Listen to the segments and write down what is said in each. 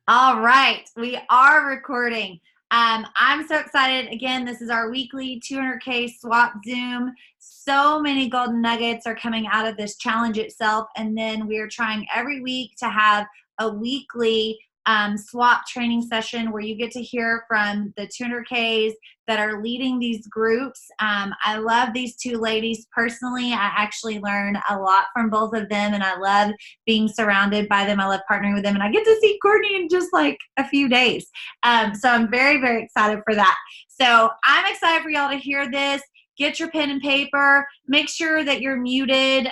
All right, we are recording. I'm so excited. Again, this is our weekly 200K swap Zoom. So many golden nuggets are coming out of this challenge itself. And then we are trying every week to have a weekly swap training session where you get to hear from the 200Ks that are leading these groups. I love these two ladies personally. I actually learn a lot from both of them, and I love being surrounded by them. I love partnering with them, and I get to see Kortney in just like a few days. So I'm very, very excited for that. So I'm excited for y'all to hear this. Get your pen and paper. Make sure that you're muted.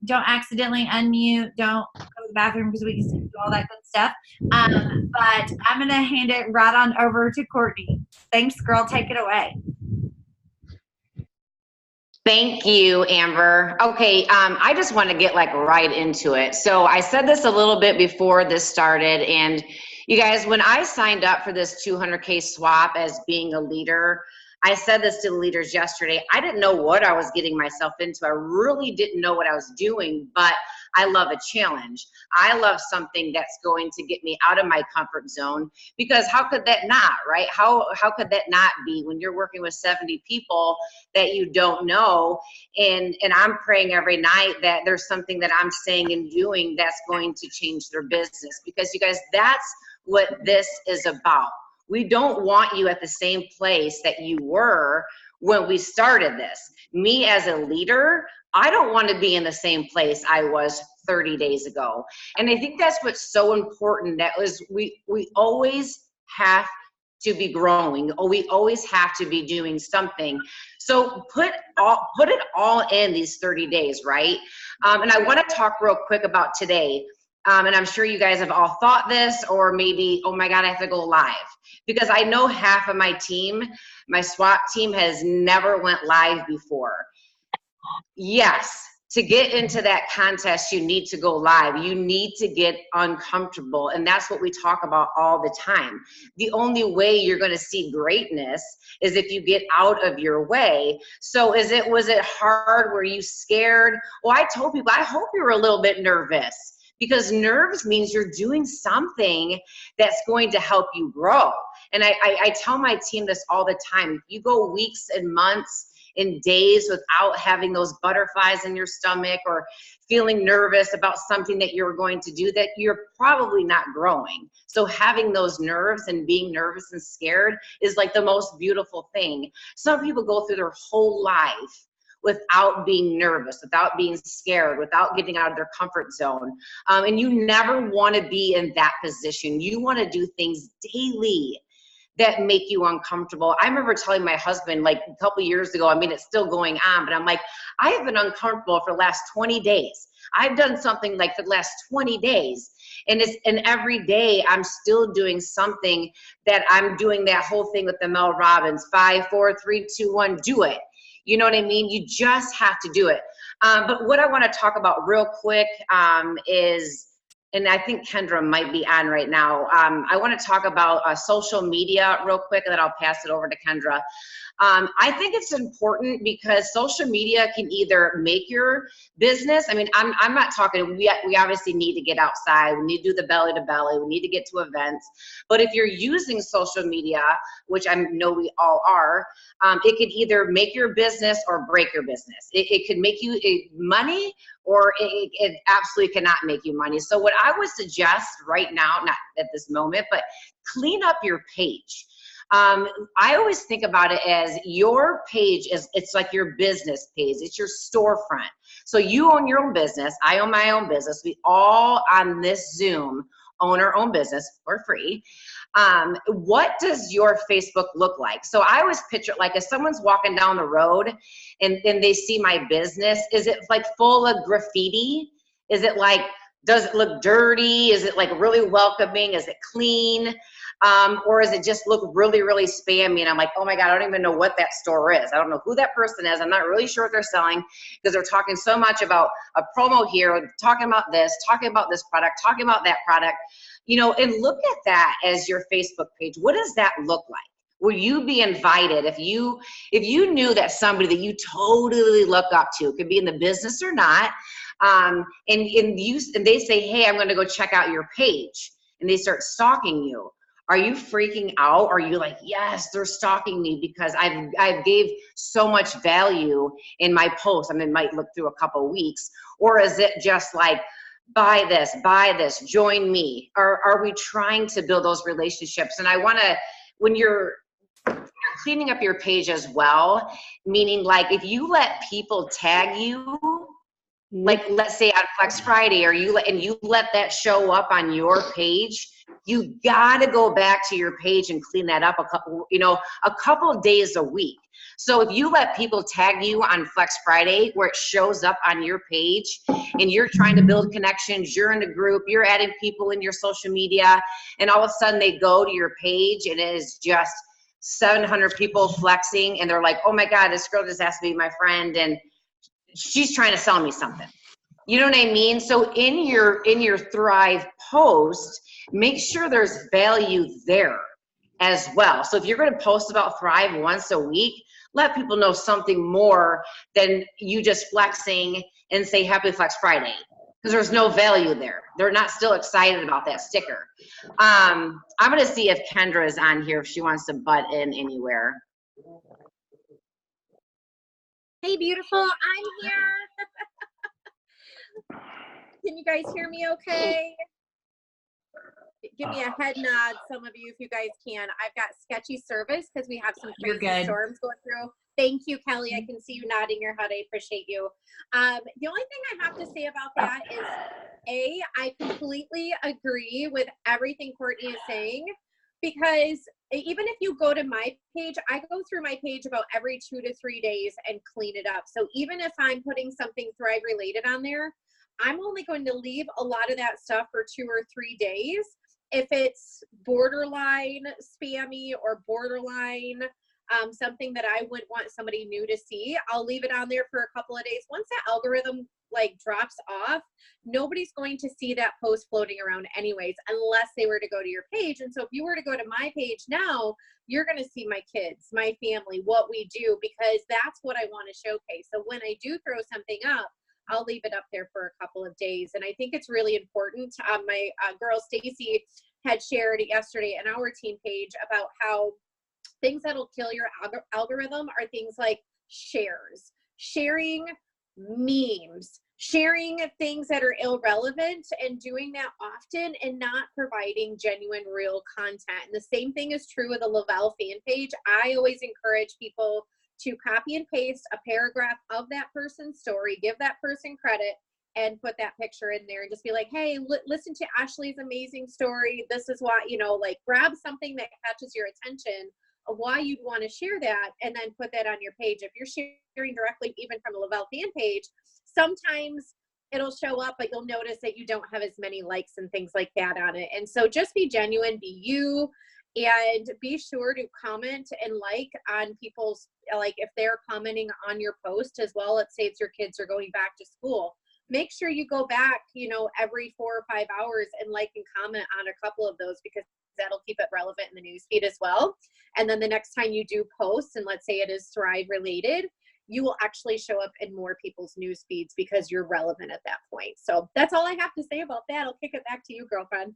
Don't accidentally unmute. Don't go to the bathroom because we can do all that good stuff. But I'm going to hand it right on over to Kortney. Thanks, girl. Take it away. Thank you, Amber. Okay, I just want to get like right into it. So I said this a little bit before this started, and you guys, when I signed up for this 200K swap as being a leader, I said this to the leaders yesterday. I didn't know what I was getting myself into. I really didn't know what I was doing, but I love a challenge. I love something that's going to get me out of my comfort zone, because how could that not, right? How could that not be when you're working with 70 people that you don't know? And I'm praying every night that there's something that I'm saying and doing that's going to change their business, because you guys, that's what this is about. We don't want you at the same place that you were when we started this. Me as a leader, I don't want to be in the same place I was 30 days ago. And I think that's what's so important. That was, we always have to be growing, or we always have to be doing something. So put it all in these 30 days, right? And I want to talk real quick about today. And I'm sure you guys have all thought this, or maybe, oh my God, I have to go live. Because I know half of my team, my swap team, has never went live before. Yes, to get into that contest, you need to go live. You need to get uncomfortable. And that's what we talk about all the time. The only way you're going to see greatness is if you get out of your way. So was it hard? Were you scared? Well, I told people, I hope you were a little bit nervous, because nerves means you're doing something that's going to help you grow. And I tell my team this all the time. If you go weeks and months and days without having those butterflies in your stomach or feeling nervous about something that you're going to do, that you're probably not growing. So having those nerves and being nervous and scared is like the most beautiful thing. Some people go through their whole life without being nervous, without being scared, without getting out of their comfort zone. And you never want to be in that position. You want to do things daily that make you uncomfortable. I remember telling my husband like a couple years ago, I mean, it's still going on, but I'm like, I have been uncomfortable for the last 20 days. I've done something like for the last 20 days. And every day I'm still doing something that I'm doing that whole thing with the Mel Robbins, 5, 4, 3, 2, 1, do it. You know what I mean? You just have to do it. But what I want to talk about real quick is, and I think Kendra might be on right now. I want to talk about social media real quick, and then I'll pass it over to Kendra. I think it's important because social media can either make your business. I mean, I'm not talking, we obviously need to get outside. We need to do the belly to belly. We need to get to events. But if you're using social media, which I know we all are, it could either make your business or break your business. It could make you money, or it absolutely cannot make you money. So what I would suggest right now, not at this moment, but clean up your page. I always think about it as your page it's like your business page. It's your storefront. So you own your own business. I own my own business. We all on this Zoom own our own business for free. What does your Facebook look like? So I always picture, like, if someone's walking down the road and they see my business, is it like full of graffiti? Is it like, does it look dirty? Is it like really welcoming? Is it clean? Or does it just look really, really spammy? And I'm like, oh my God, I don't even know what that store is. I don't know who that person is. I'm not really sure what they're selling, because they're talking so much about a promo here, talking about this product, talking about that product, you know, and look at that as your Facebook page. What does that look like? Will you be invited if you knew that somebody that you totally look up to, could be in the business or not, and they say, hey, I'm going to go check out your page. and they start stalking you. Are you freaking out? Are you like, yes, they're stalking me because I've gave so much value in my post? I mean, it might look through a couple of weeks. Or is it just like, buy this, join me? Or are we trying to build those relationships? And I want to, when you're cleaning up your page as well, meaning like if you let people tag you, like let's say on Flex Friday, or you let that show up on your page, you gotta go back to your page and clean that up a couple of days a week. So if you let people tag you on Flex Friday where it shows up on your page and you're trying to build connections, you're in a group, you're adding people in your social media, and all of a sudden they go to your page and it is just 700 people flexing, and they're like, oh my God, this girl just asked me to be my friend and she's trying to sell me something. You know what I mean? So in your Thrive post, make sure there's value there as well. So if you're going to post about Thrive once a week, let people know something more than you just flexing and say Happy Flex Friday, because there's no value there. They're not still excited about that sticker. I'm going to see if Kendra is on here, if she wants to butt in anywhere. Hey, beautiful, I'm here. Can you guys hear me okay? Give me a head nod, some of you, if you guys can. I've got sketchy service because we have some crazy storms going through. Thank you, Kelly. I can see you nodding your head. I appreciate you. The only thing I have to say about that is, I completely agree with everything Kortney is saying, because even if you go to my page, I go through my page about every 2 to 3 days and clean it up. So even if I'm putting something Thrive related on there, I'm only going to leave a lot of that stuff for 2 or 3 days. If it's borderline spammy or borderline something that I wouldn't want somebody new to see, I'll leave it on there for a couple of days. Once that algorithm like drops off, nobody's going to see that post floating around anyways, unless they were to go to your page. And so if you were to go to my page now, you're going to see my kids, my family, what we do, because that's what I want to showcase. So when I do throw something up, I'll leave it up there for a couple of days. And I think it's really important. My girl Stacy had shared yesterday on our team page about how things that'll kill your algorithm are things like shares, sharing memes, sharing things that are irrelevant, and doing that often and not providing genuine, real content. And the same thing is true with a Lavelle fan page. I always encourage people to copy and paste a paragraph of that person's story, give that person credit, and put that picture in there and just be like, hey, listen to Ashley's amazing story. This is why, like grab something that catches your attention of why you'd want to share that, and then put that on your page. If you're sharing directly even from a Lavelle fan page, sometimes it'll show up, but you'll notice that you don't have as many likes and things like that on it. And so just be genuine, be you, and be sure to comment and like on people's, like if they're commenting on your post as well. Let's say it's your kids are going back to school. Make sure you go back, every 4 or 5 hours and like and comment on a couple of those, because that'll keep it relevant in the newsfeed as well. And then the next time you do post, and let's say it is Thrive related, you will actually show up in more people's news feeds because you're relevant at that point. So that's all I have to say about that. I'll kick it back to you, girlfriend.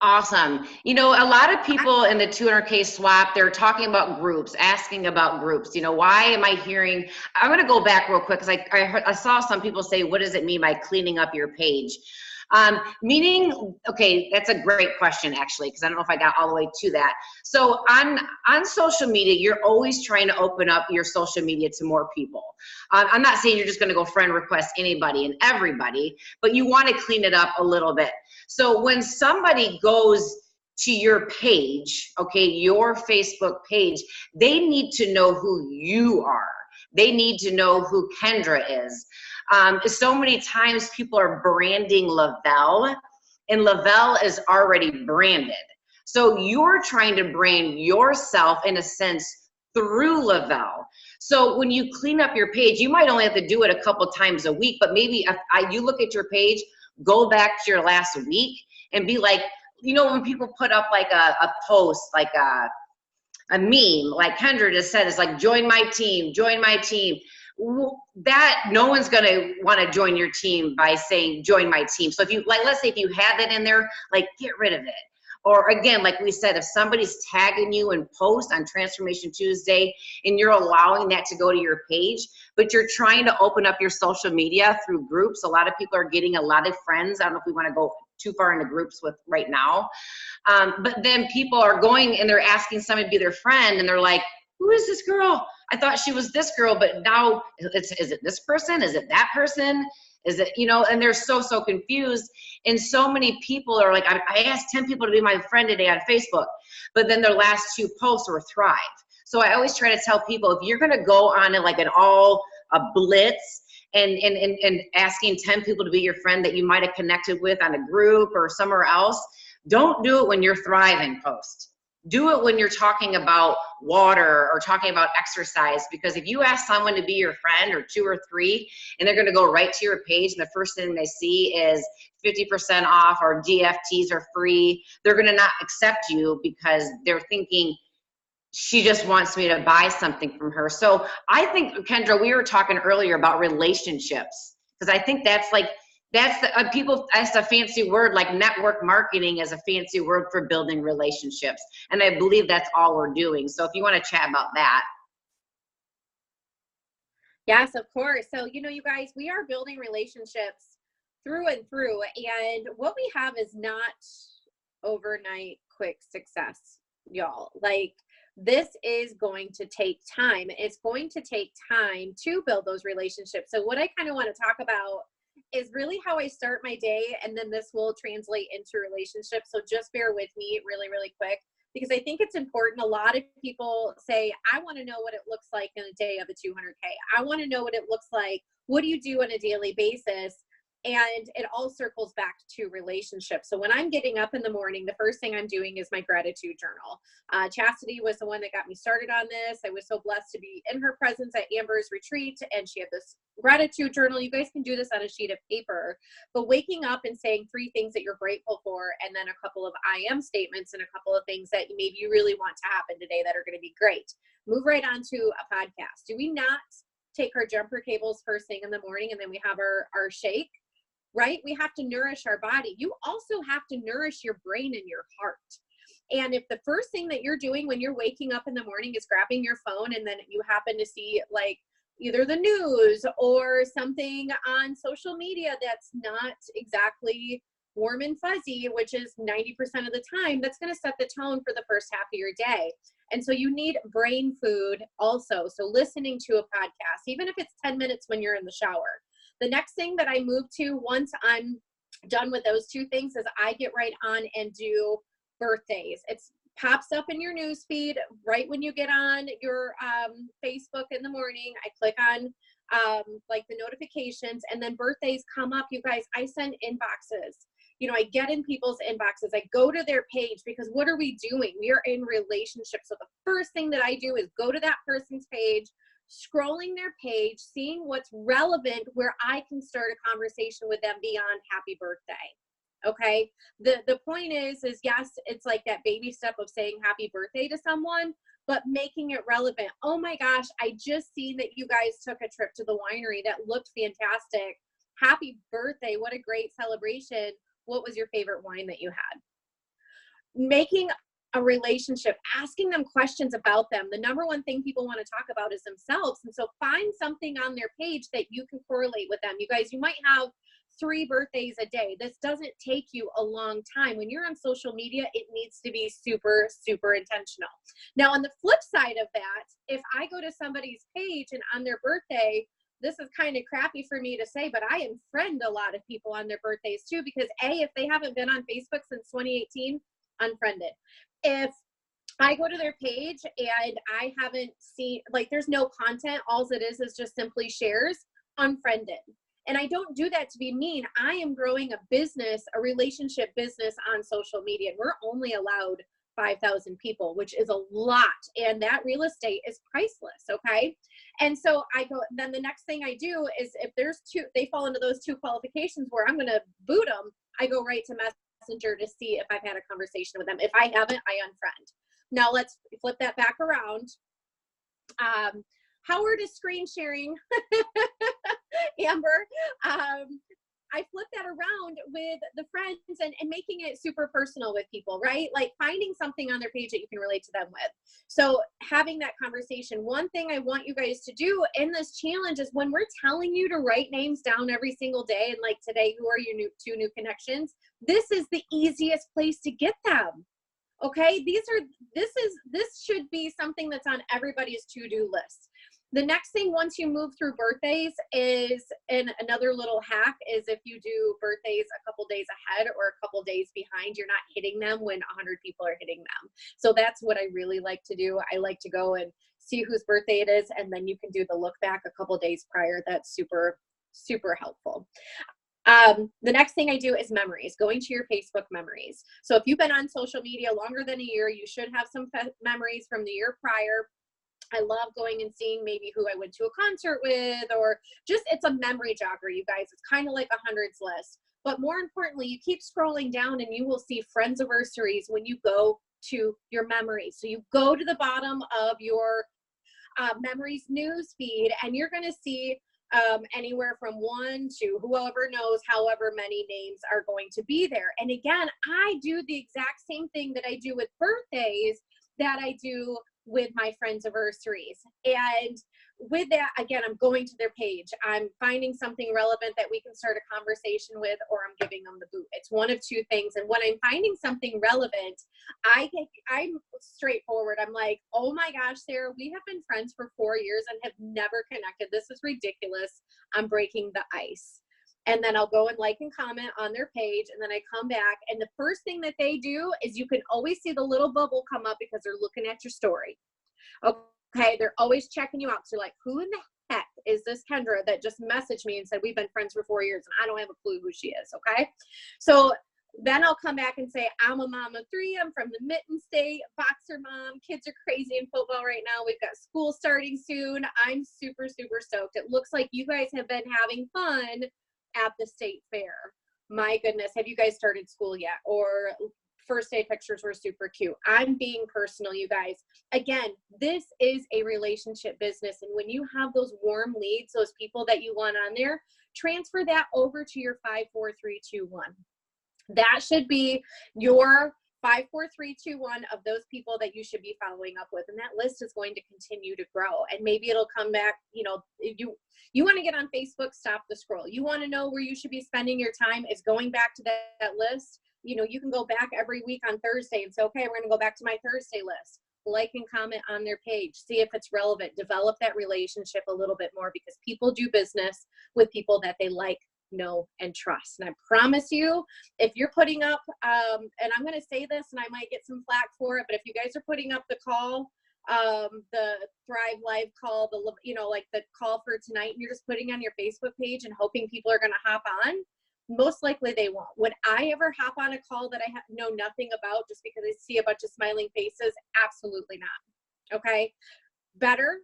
Awesome. A lot of people in the 200K swap, they're talking about groups, asking about groups. Why am I hearing, I'm going to go back real quick because I saw some people say, what does it mean by cleaning up your page? Meaning, okay, that's a great question actually, because I don't know if I got all the way to that. So on social media, you're always trying to open up your social media to more people. I'm not saying you're just going to go friend request anybody and everybody, but you want to clean it up a little bit. So when somebody goes to your page, okay, your Facebook page, they need to know who you are. They need to know who Kendra is. So many times people are branding Lavelle, and Lavelle is already branded. So you're trying to brand yourself in a sense through Lavelle. So when you clean up your page, you might only have to do it a couple times a week, but maybe if you look at your page, go back to your last week and be like, when people put up like a post, like a meme, like Kendra just said, it's like, join my team, join my team. that no one's going to want to join your team by saying, join my team. So if you, like, let's say if you had that in there, like, get rid of it. Or again, like we said, if somebody's tagging you in post on Transformation Tuesday and you're allowing that to go to your page, but you're trying to open up your social media through groups. A lot of people are getting a lot of friends. I don't know if we want to go too far into groups with right now. But then people are going and they're asking somebody to be their friend and they're like, who is this girl? I thought she was this girl, but now is it this person? Is it that person? Is it, you know, and they're so confused. And so many people are like, I asked 10 people to be my friend today on Facebook, but then their last 2 posts were Thrive. So I always try to tell people, if you're going to go on it like a blitz and asking 10 people to be your friend that you might have connected with on a group or somewhere else, don't do it when you're thriving post. Do it when you're talking about water or talking about exercise, because if you ask someone to be your friend, or 2 or 3, and they're going to go right to your page and the first thing they see is 50% off or DFTs are free, they're going to not accept you because they're thinking she just wants me to buy something from her. So I think, Kendra, we were talking earlier about relationships, because I think that's like, that's a fancy word, like network marketing is a fancy word for building relationships. And I believe that's all we're doing. So if you want to chat about that. Yes, of course. So, you know, you guys, we are building relationships through and through. And what we have is not overnight quick success, y'all. Like, this is going to take time. It's going to take time to build those relationships. So what I kind of want to talk about is really how I start my day, and then this will translate into relationships. So just bear with me really quick, because I think it's important. A lot of people say, I want to know what it looks like in a day of a 200K. I want to know what it looks like. What do you do on a daily basis? And it all circles back to relationships. So when I'm getting up in the morning, the first thing I'm doing is my gratitude journal. Chastity was the one that got me started on this. I was so blessed to be in her presence at Amber's retreat, and she had this gratitude journal. You guys can do this on a sheet of paper, but waking up and saying 3 things that you're grateful for, and then a couple of I am statements and a couple of things that maybe you really want to happen today that are going to be great. Move right on to a podcast. Do we not take our jumper cables first thing in the morning, and then we have our shake? Right? We have to nourish our body. You also have to nourish your brain and your heart. And if the first thing that you're doing when you're waking up in the morning is grabbing your phone, and then you happen to see like either the news or something on social media that's not exactly warm and fuzzy, which is 90% of the time, that's going to set the tone for the first half of your day. And so you need brain food also. So listening to a podcast, even if it's 10 minutes when you're in the shower. The next thing that I move to once I'm done with those 2 things is I get right on and do birthdays. It pops up in your news feed right when you get on your Facebook in the morning. I click on like the notifications, and then birthdays come up. You guys, I send inboxes. You know, I get in people's inboxes. I go to their page, because what are we doing? We are in relationships. So the first thing that I do is go to that person's page, scrolling their page, seeing what's relevant where I can start a conversation with them beyond happy birthday. Okay. The point is yes, it's like that baby step of saying happy birthday to someone, but making it relevant. Oh my gosh, I just seen that you guys took a trip to the winery. That looked fantastic. Happy birthday. What a great celebration. What was your favorite wine that you had? Making a relationship, asking them questions about them. The number one thing people want to talk about is themselves. And so find something on their page that you can correlate with them. You guys, you might have 3 birthdays a day. This doesn't take you a long time. When you're on social media, it needs to be super intentional. Now, on the flip side of that, if I go to somebody's page and on their birthday, this is kind of crappy for me to say, but I unfriend a lot of people on their birthdays too, because if they haven't been on Facebook since 2018, unfriended. If I go to their page and I haven't seen, like, there's no content, all it is just simply shares, unfriended. And I don't do that to be mean. I am growing a business, a relationship business on social media. And we're only allowed 5,000 people, which is a lot. And that real estate is priceless. Okay. And so I go, then the next thing I do is if there's 2, they fall into those 2 qualifications where I'm going to boot them, I go right to Messenger to see if I've had a conversation with them. If I haven't, I unfriend. Now let's flip that back around. Howard is screen sharing. Amber. I flip that around with the friends and making it super personal with people, right? Like finding something on their page that you can relate to them with. So having that conversation. One thing I want you guys to do in this challenge is when we're telling you to write names down every single day, and like today, who are your two new connections? This is the easiest place to get them. Okay, this should be something that's on everybody's to-do list. The next thing, once you move through birthdays, is, and another little hack is if you do birthdays a couple days ahead or a couple days behind, you're not hitting them when 100 people are hitting them. So that's what I really like to do. I like to go and see whose birthday it is, and then you can do the look back a couple days prior. That's super, super helpful. The next thing I do is memories, going to your Facebook memories. So if you've been on social media longer than a year, you should have some memories from the year prior. I love going and seeing maybe who I went to a concert with, or just, it's a memory jogger, you guys. It's kind of like a hundreds list. But more importantly, you keep scrolling down and you will see friends anniversaries when you go to your memories. So you go to the bottom of your memories news feed, and you're going to see anywhere from 1 to whoever knows however many names are going to be there. And again, I do the exact same thing that I do with birthdays that I do with my friends' anniversaries. And with that, again, I'm going to their page. I'm finding something relevant that we can start a conversation with, or I'm giving them the boot. It's one of two things. And when I'm finding something relevant, I'm straightforward. I'm like, oh my gosh, Sarah, we have been friends for 4 years and have never connected. This is ridiculous. I'm breaking the ice. And then I'll go and like and comment on their page, and then I come back, and the first thing that they do is you can always see the little bubble come up because they're looking at your story. Okay, they're always checking you out. So like, who in the heck is this Kendra that just messaged me and said we've been friends for 4 years and I don't have a clue who she is? Okay, so then I'll come back and say, I'm a mom of 3. I'm from the Mitten State, boxer mom. Kids are crazy in football right now. We've got school starting soon. I'm super, super stoked. It looks like you guys have been having fun at the state fair. My goodness, have you guys started school yet? Or first day pictures were super cute. I'm being personal, you guys. Again, this is a relationship business, and when you have those warm leads, those people that you want on there, transfer that over to your 5, 4, 3, 2, 1. That should be your 5, 4, 3, 2, 1 of those people that you should be following up with. And that list is going to continue to grow. And maybe it'll come back, you know, if you want to get on Facebook, stop the scroll. You want to know where you should be spending your time, is going back to that list. You know, you can go back every week on Thursday and say, okay, we're going to go back to my Thursday list. Like and comment on their page. See if it's relevant. Develop that relationship a little bit more, because people do business with people that they like, know, and trust. And I promise you, if you're putting up, and I'm going to say this and I might get some flack for it, but if you guys are putting up the call, the Thrive Live call, like the call for tonight, and you're just putting on your Facebook page and hoping people are going to hop on, most likely they won't. Would I ever hop on a call that I know nothing about just because I see a bunch of smiling faces? Absolutely not. Okay. Better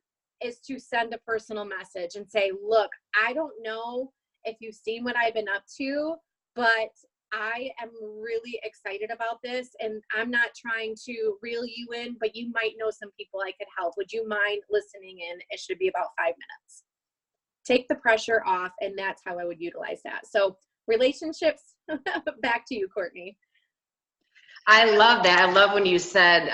is to send a personal message and say, look, I don't know if you've seen what I've been up to, but I am really excited about this, and I'm not trying to reel you in, but you might know some people I could help. Would you mind listening in? It should be about 5 minutes. Take the pressure off, and that's how I would utilize that. So relationships, back to you, Kortney. I love that. I love when you said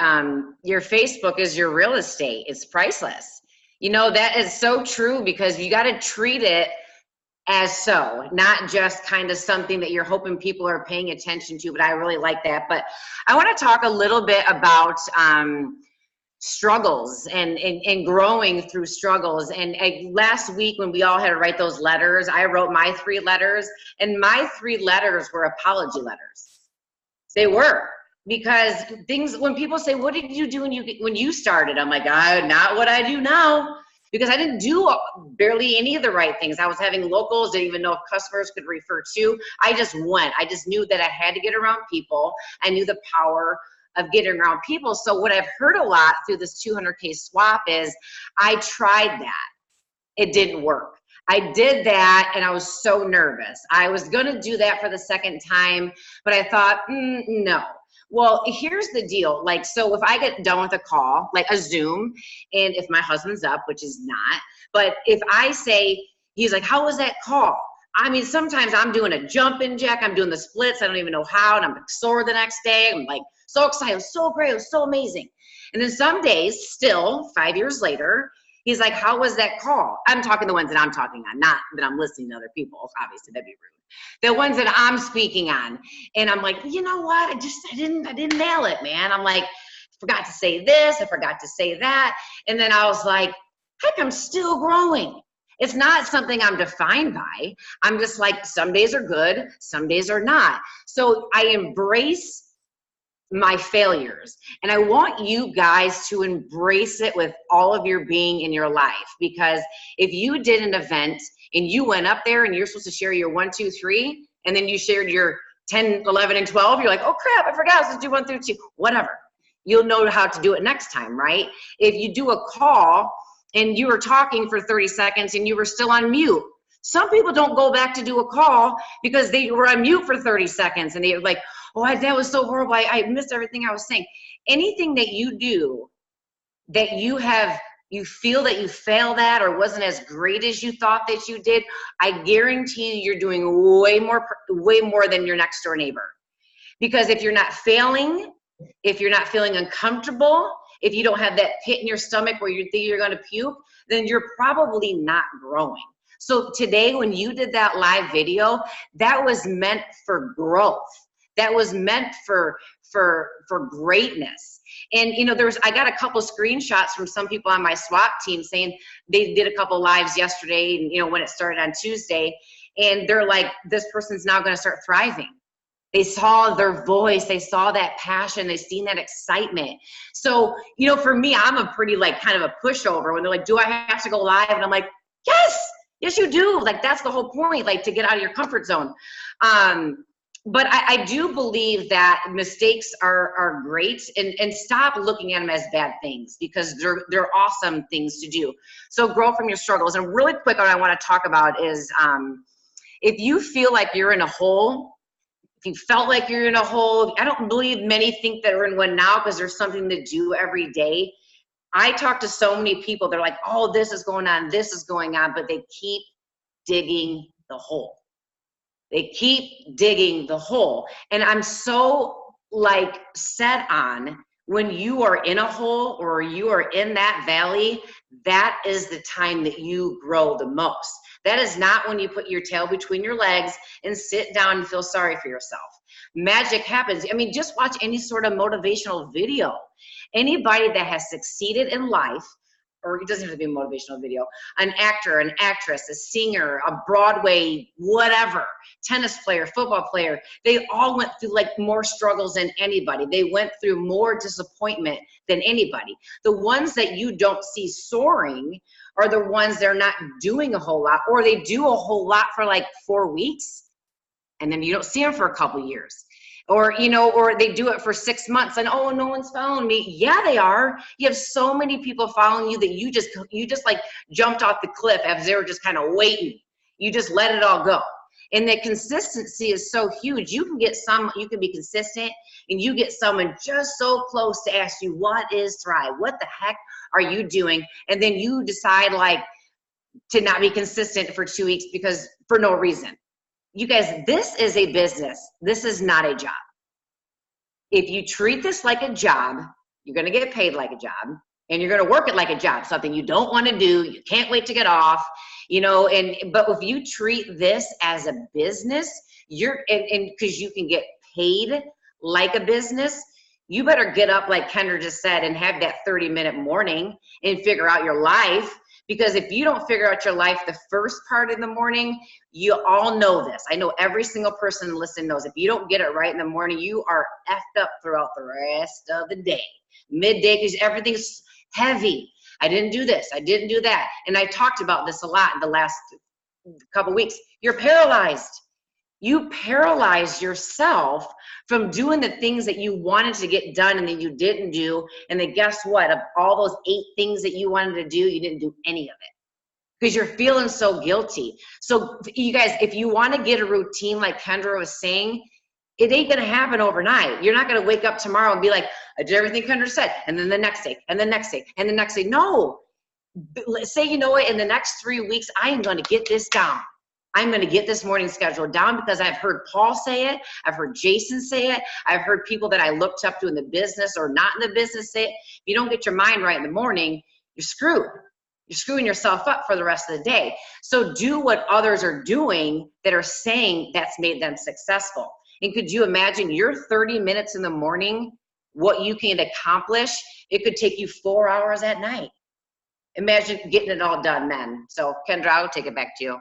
your Facebook is your real estate. It's priceless. You know, that is so true, because you got to treat it as so, not just kind of something that you're hoping people are paying attention to. But I really like that. But I want to talk a little bit about struggles and growing through struggles. And last week when we all had to write those letters, I wrote my 3 letters, and my 3 letters were apology letters. They were, because things, when people say, what did you do when you started? I'm like, not what I do now, because I didn't do barely any of the right things. I was having locals, didn't even know if customers could refer to. I just went. I just knew that I had to get around people. I knew the power of getting around people. So what I've heard a lot through this 200K swap is, I tried that. It didn't work. I did that and I was so nervous. I was going to do that for the second time, but I thought, no. Well, here's the deal. Like, so if I get done with a call, like a Zoom, and if my husband's up, which is not, but if I say, he's like, how was that call? I mean, sometimes I'm doing a jumping jack, I'm doing the splits, I don't even know how, and I'm like sore the next day. I'm like so excited, it was so great, it was so amazing. And then some days, still 5 years later, he's like, how was that call? I'm talking the ones that I'm talking on, not that I'm listening to other people. Obviously, that'd be rude. The ones that I'm speaking on. And I'm like, you know what? I didn't nail it, man. I'm like, forgot to say this, I forgot to say that. And then I was like, heck, I'm still growing. It's not something I'm defined by. I'm just like, some days are good, some days are not. So I embrace my failures. And I want you guys to embrace it with all of your being in your life. Because if you did an event and you went up there and you're supposed to share your 1, 2, 3, and then you shared your 10, 11, and 12, you're like, oh crap, I forgot I was supposed to do 1 through 2, whatever. You'll know how to do it next time, right? If you do a call and you were talking for 30 seconds and you were still on mute, some people don't go back to do a call because they were on mute for 30 seconds and they're like, oh, that was so horrible. I missed everything I was saying. Anything that you do that you feel that you failed at or wasn't as great as you thought that you did, I guarantee you you're doing way more than your next door neighbor. Because if you're not failing, if you're not feeling uncomfortable, if you don't have that pit in your stomach where you think you're going to puke, then you're probably not growing. So today, when you did that live video, that was meant for growth. That was meant for greatness. And you know, I got a couple screenshots from some people on my SWAT team saying they did a couple lives yesterday, and you know, when it started on Tuesday, and they're like, this person's now going to start thriving. They saw their voice, they saw that passion, they seen that excitement. So, you know, for me, I'm a pretty like kind of a pushover when they're like, do I have to go live? And I'm like, yes, you do. Like, that's the whole point, like to get out of your comfort zone. But I do believe that mistakes are great, and stop looking at them as bad things, because they're awesome things to do. So grow from your struggles. And really quick, what I want to talk about is if you feel like you're in a hole, if you felt like you're in a hole, I don't believe many think that we're in one now because there's something to do every day. I talk to so many people, they're like, oh, this is going on, this is going on, but they keep digging the hole. They keep digging the hole. And I'm so like set on, when you are in a hole or you are in that valley, that is the time that you grow the most. That is not when you put your tail between your legs and sit down and feel sorry for yourself. Magic happens. I mean, just watch any sort of motivational video. Anybody that has succeeded in life, or it doesn't have to be a motivational video, an actor, an actress, a singer, a Broadway, whatever, tennis player, football player, they all went through like more struggles than anybody. They went through more disappointment than anybody. The ones that you don't see soaring are the ones that are not doing a whole lot, or they do a whole lot for like 4 weeks, and then you don't see them for a couple years. Or, you know, or they do it for 6 months and, oh, no one's following me. Yeah, they are. You have so many people following you that you just like jumped off the cliff as they were just kind of waiting. You just let it all go. And the consistency is so huge. You can be consistent, and you get someone just so close to ask you, what is Thrive? What the heck are you doing? And then you decide like to not be consistent for 2 weeks because for no reason. You guys, this is a business. This is not a job. If you treat this like a job, you're going to get paid like a job, and you're going to work it like a job, something you don't want to do, you can't wait to get off, you know, but if you treat this as a business, and because you can get paid like a business, you better get up, like Kendra just said, and have that 30-minute morning and figure out your life. Because if you don't figure out your life the first part in the morning, you all know this. I know every single person listening knows if you don't get it right in the morning, you are effed up throughout the rest of the day. Midday, because everything's heavy. I didn't do this. I didn't do that. And I talked about this a lot in the last couple weeks. You're paralyzed. You paralyzed yourself from doing the things that you wanted to get done and that you didn't do. And then guess what? Of all those 8 things that you wanted to do, you didn't do any of it because you're feeling so guilty. So you guys, if you want to get a routine like Kendra was saying, It ain't going to happen overnight. You're not going to wake up tomorrow and be like, I did everything Kendra said. And then the next day, and the next day, and the next day. No. Say, you know what, in the next 3 weeks, I am going to get this down. I'm going to get this morning schedule down because I've heard Paul say it. I've heard Jason say it. I've heard people that I looked up to in the business or not in the business say it. If you don't get your mind right in the morning, you're screwed. You're screwing yourself up for the rest of the day. So do what others are doing that are saying that's made them successful. And could you imagine your 30 minutes in the morning, what you can accomplish? It could take you 4 hours at night. Imagine getting it all done then. So Kendra, I'll take it back to you.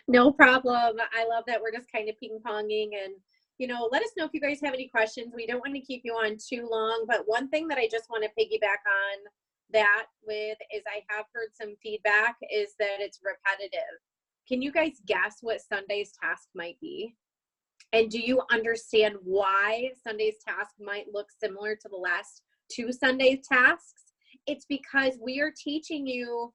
No problem. I love that we're just kind of ping-ponging, and, you know, let us know if you guys have any questions. We don't want to keep you on too long, but one thing that I just want to piggyback on that with is I have heard some feedback is that it's repetitive. Can you guys guess what Sunday's task might be? And do you understand why Sunday's task might look similar to the last 2 Sundays tasks? It's because we are teaching you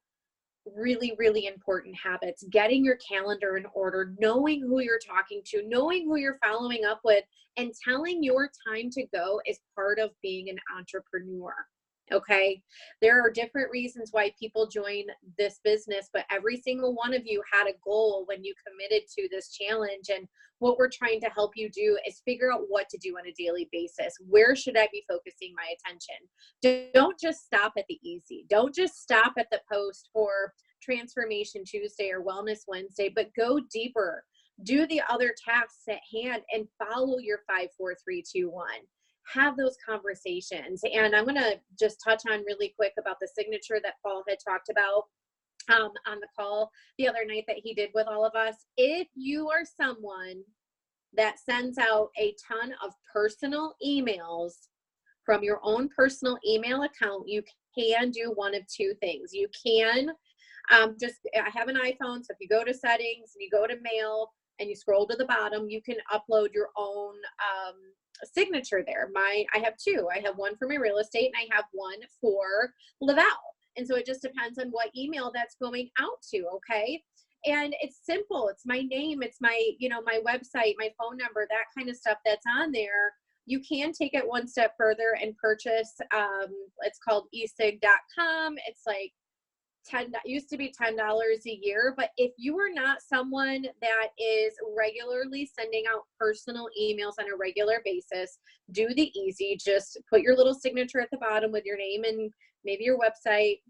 really, really important habits, getting your calendar in order, knowing who you're talking to, knowing who you're following up with, and telling your time to go is part of being an entrepreneur. Okay. There are different reasons why people join this business, but every single one of you had a goal when you committed to this challenge. And what we're trying to help you do is figure out what to do on a daily basis. Where should I be focusing my attention? Don't just stop at the easy. Don't just stop at the post for Transformation Tuesday or Wellness Wednesday, but go deeper. Do the other tasks at hand and follow your 5, 4, 3, 2, 1. Have those conversations. And I'm going to just touch on really quick about the signature that Paul had talked about on the call the other night that he did with all of us. If you are someone that sends out a ton of personal emails from your own personal email account, you can do one of 2 things. You can I have an iPhone, so if you go to settings and you go to mail and you scroll to the bottom, you can upload your own signature there. I have 2. I have one for my real estate and I have one for Laval. And so it just depends on what email that's going out to. Okay. And it's simple. It's my name. It's my, you know, my website, my phone number, that kind of stuff that's on there. You can take it one step further and purchase, it's called esig.com. It's like used to be $10 a year. But if you are not someone that is regularly sending out personal emails on a regular basis, do the easy. Just put your little signature at the bottom with your name and maybe your website,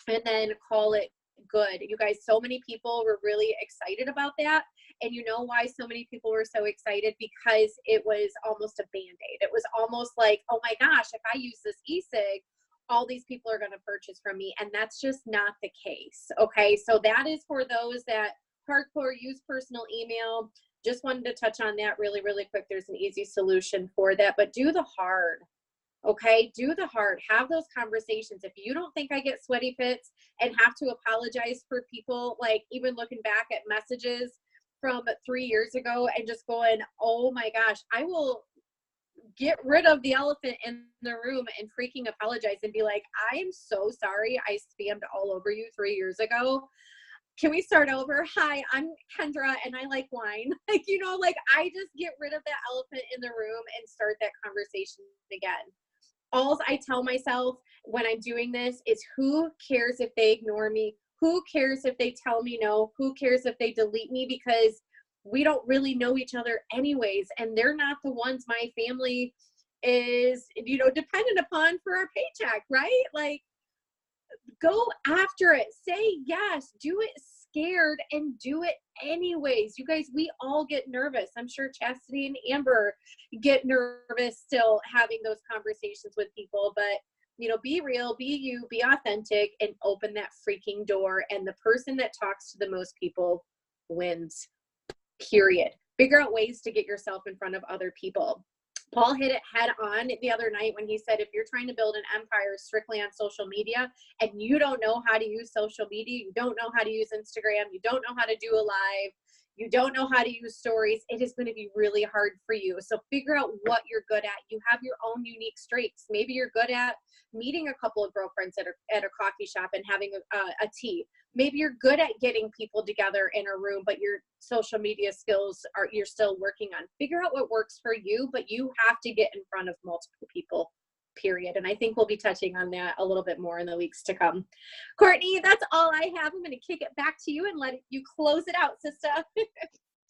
and then call it good. You guys, so many people were really excited about that. And you know why so many people were so excited? Because it was almost a Band-Aid. It was almost like, oh my gosh, if I use this e-cig, all these people are going to purchase from me. And that's just not the case. Okay. So that is for those that hardcore use personal email. Just wanted to touch on that really, really quick. There's an easy solution for that, but do the hard. Okay. Do the hard. Have those conversations. If you don't think I get sweaty fits and have to apologize for people, like even looking back at messages from 3 years ago and just going, oh my gosh, I will get rid of the elephant in the room and freaking apologize and be like, I am so sorry I spammed all over you 3 years ago. Can we start over? Hi, I'm Kendra and I like wine. Like, you know, like I just get rid of that elephant in the room and start that conversation again. All I tell myself when I'm doing this is, who cares if they ignore me? Who cares if they tell me no? Who cares if they delete me? Because we don't really know each other anyways, and they're not the ones my family is, you know, dependent upon for our paycheck, right? Like, go after it. Say yes. Do it scared and do it anyways. You guys, we all get nervous. I'm sure Chastity and Amber get nervous still having those conversations with people, but you know, be real, be you, be authentic, and open that freaking door. And the person that talks to the most people wins. Period. Figure out ways to get yourself in front of other people. Paul hit it head on the other night when he said, if you're trying to build an empire strictly on social media and you don't know how to use social media, you don't know how to use Instagram, you don't know how to do a live, you don't know how to use stories, it is going to be really hard for you. So figure out what you're good at. You have your own unique strengths. Maybe you're good at meeting a couple of girlfriends at a coffee shop and having a tea. Maybe you're good at getting people together in a room, but your social media skills you're still working on. Figure out what works for you, but you have to get in front of multiple people, period. And I think we'll be touching on that a little bit more in the weeks to come. Kortney, that's all I have. I'm going to kick it back to you and let you close it out, sister.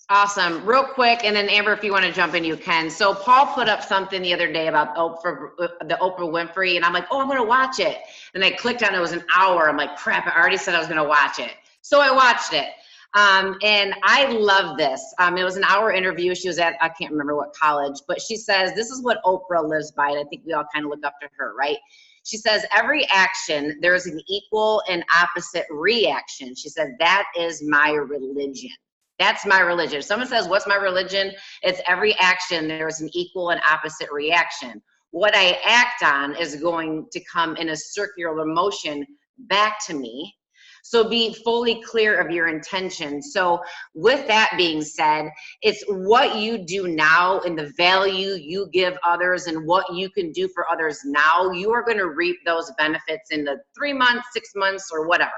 Awesome. Real quick, and then Amber, if you want to jump in, you can. So Paul put up something the other day about the Oprah Winfrey, and I'm like, oh, I'm going to watch it. And I clicked on it. It was an hour. I'm like, crap, I already said I was going to watch it. So I watched it. And I love this. It was an hour interview. She was at, I can't remember what college, but she says, this is what Oprah lives by. And I think we all kind of look up to her, right? She says, every action, there's an equal and opposite reaction. She said, that is my religion. That's my religion. If someone says, what's my religion? It's every action, there's an equal and opposite reaction. What I act on is going to come in a circular motion back to me. So be fully clear of your intention. So with that being said, it's what you do now and the value you give others and what you can do for others now. You are going to reap those benefits in the 3 months, 6 months, or whatever.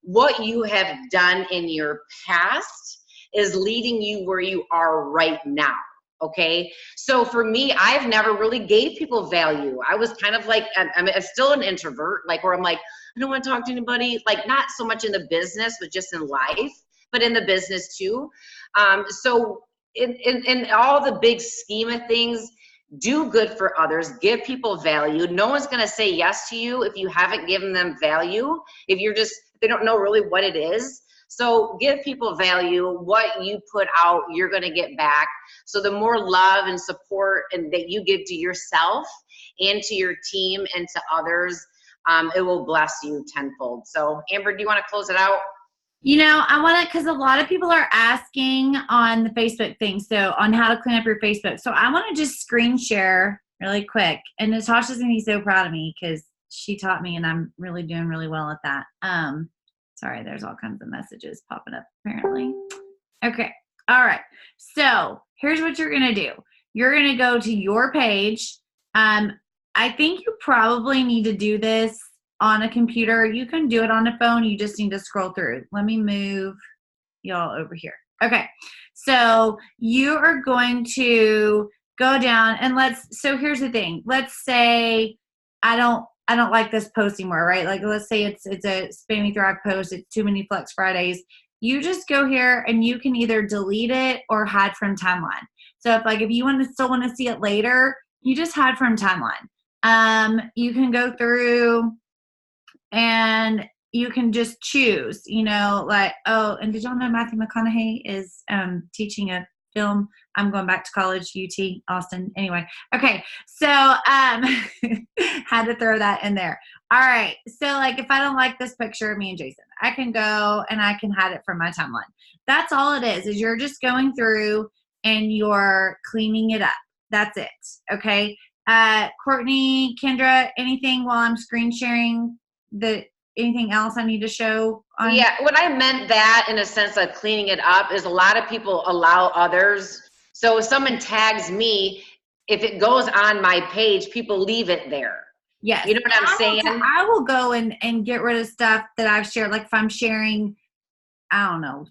What you have done in your past is leading you where you are right now. Okay. So for me, I've never really gave people value. I was kind of like, I'm still an introvert, like where I'm like, I don't want to talk to anybody, like not so much in the business, but just in life, but in the business too. So in all the big scheme of things, do good for others, give people value. No one's going to say yes to you if you haven't given them value, if they don't know really what it is. So give people value. What you put out, you're going to get back. So the more love and support and that you give to yourself and to your team and to others, it will bless you tenfold. So Amber, do you want to close it out? You know, I want to, because a lot of people are asking on the Facebook thing, so on how to clean up your Facebook. So I want to just screen share really quick. And Natasha's going to be so proud of me because she taught me and I'm really doing really well at that. Sorry, there's all kinds of messages popping up apparently. Okay. All right. So here's what you're going to do. You're going to go to your page. I think you probably need to do this on a computer. You can do it on a phone. You just need to scroll through. Let me move y'all over here. Okay. So you are going to go down and so here's the thing. Let's say I don't like this post anymore, right? Like let's say it's a spammy thrive post. It's too many Flex Fridays. You just go here and you can either delete it or hide from timeline. So if you still want to see it later, you just hide from timeline. You can go through and you can just choose, and did y'all know Matthew McConaughey is teaching a film? I'm going back to college, UT, Austin. Anyway, okay. So had to throw that in there. All right. So if I don't like this picture of me and Jason, I can go and I can hide it from my timeline. That's all it is you're just going through and you're cleaning it up. That's it. Okay. Kortney, Kendra, anything while I'm screen sharing anything else I need to show on? Yeah, what I meant that in a sense of cleaning it up is a lot of people allow others. So if someone tags me, if it goes on my page, people leave it there. Yes. You know what I'm saying? I will go and get rid of stuff that I've shared. Like if I'm sharing, I don't know,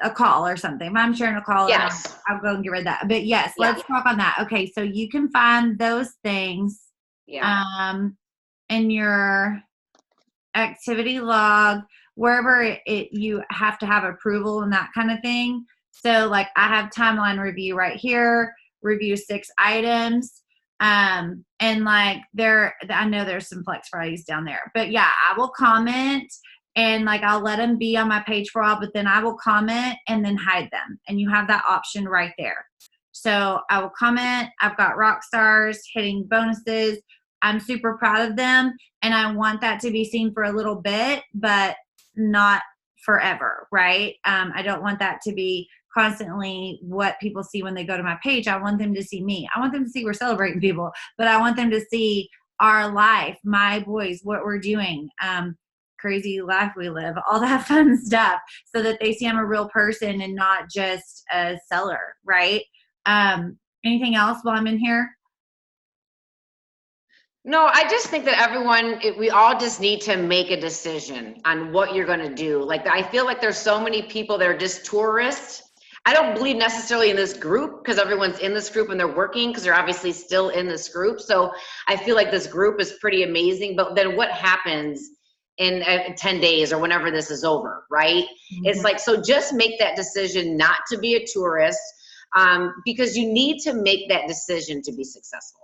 a call or something. If I'm sharing a call, yes, I'll go and get rid of that. But yes, let's talk on that. Okay, so you can find those things in your activity log, wherever you have to have approval and that kind of thing. So I have timeline review right here, review 6 items. And I know there's some Flex Fridays down there, but yeah, I will comment and I'll let them be on my page for a while, but then I will comment and then hide them. And you have that option right there. So I will comment. I've got rock stars hitting bonuses. I'm super proud of them. And I want that to be seen for a little bit, but not forever. Right. I don't want that to be constantly what people see when they go to my page. I want them to see me. I want them to see we're celebrating people, but I want them to see our life, my boys, what we're doing. crazy life we live, all that fun stuff, so that they see I'm a real person and not just a seller, right? Anything else while I'm in here? No, I just think that we all just need to make a decision on what you're going to do. Like, I feel like there's so many people that are just tourists. I don't believe necessarily in this group, because everyone's in this group and they're working because they're obviously still in this group. So I feel like this group is pretty amazing. But then what happens in 10 days or whenever this is over, right? Mm-hmm. It's like, so just make that decision not to be a tourist, because you need to make that decision to be successful.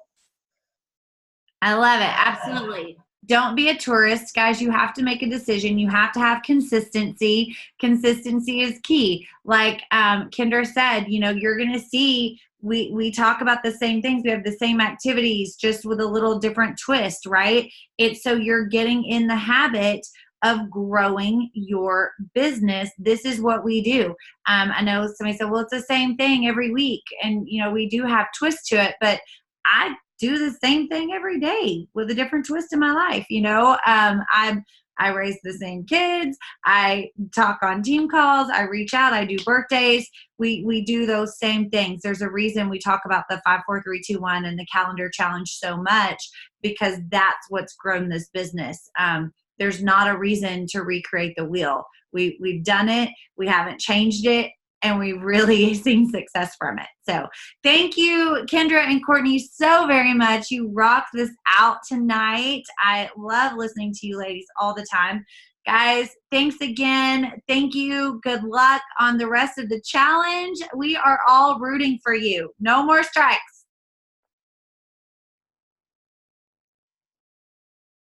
I love it. Absolutely. Don't be a tourist, guys. You have to make a decision. You have to have consistency. Consistency is key. Like Kendra said, you know, you're going to see, we talk about the same things. We have the same activities, just with a little different twist, right? It's so you're getting in the habit of growing your business. This is what we do. I know somebody said, well, it's the same thing every week. And, you know, we do have twists to it, but I do the same thing every day with a different twist in my life. You know, I raise the same kids. I talk on team calls. I reach out. I do birthdays. We do those same things. There's a reason we talk about the 5, 4, 3, 2, 1 and the calendar challenge so much, because that's what's grown this business. There's not a reason to recreate the wheel. We've done it. We haven't changed it. And we've really seen success from it. So thank you, Kendra and Kortney, so very much. You rocked this out tonight. I love listening to you ladies all the time. Guys, thanks again. Thank you. Good luck on the rest of the challenge. We are all rooting for you. No more strikes.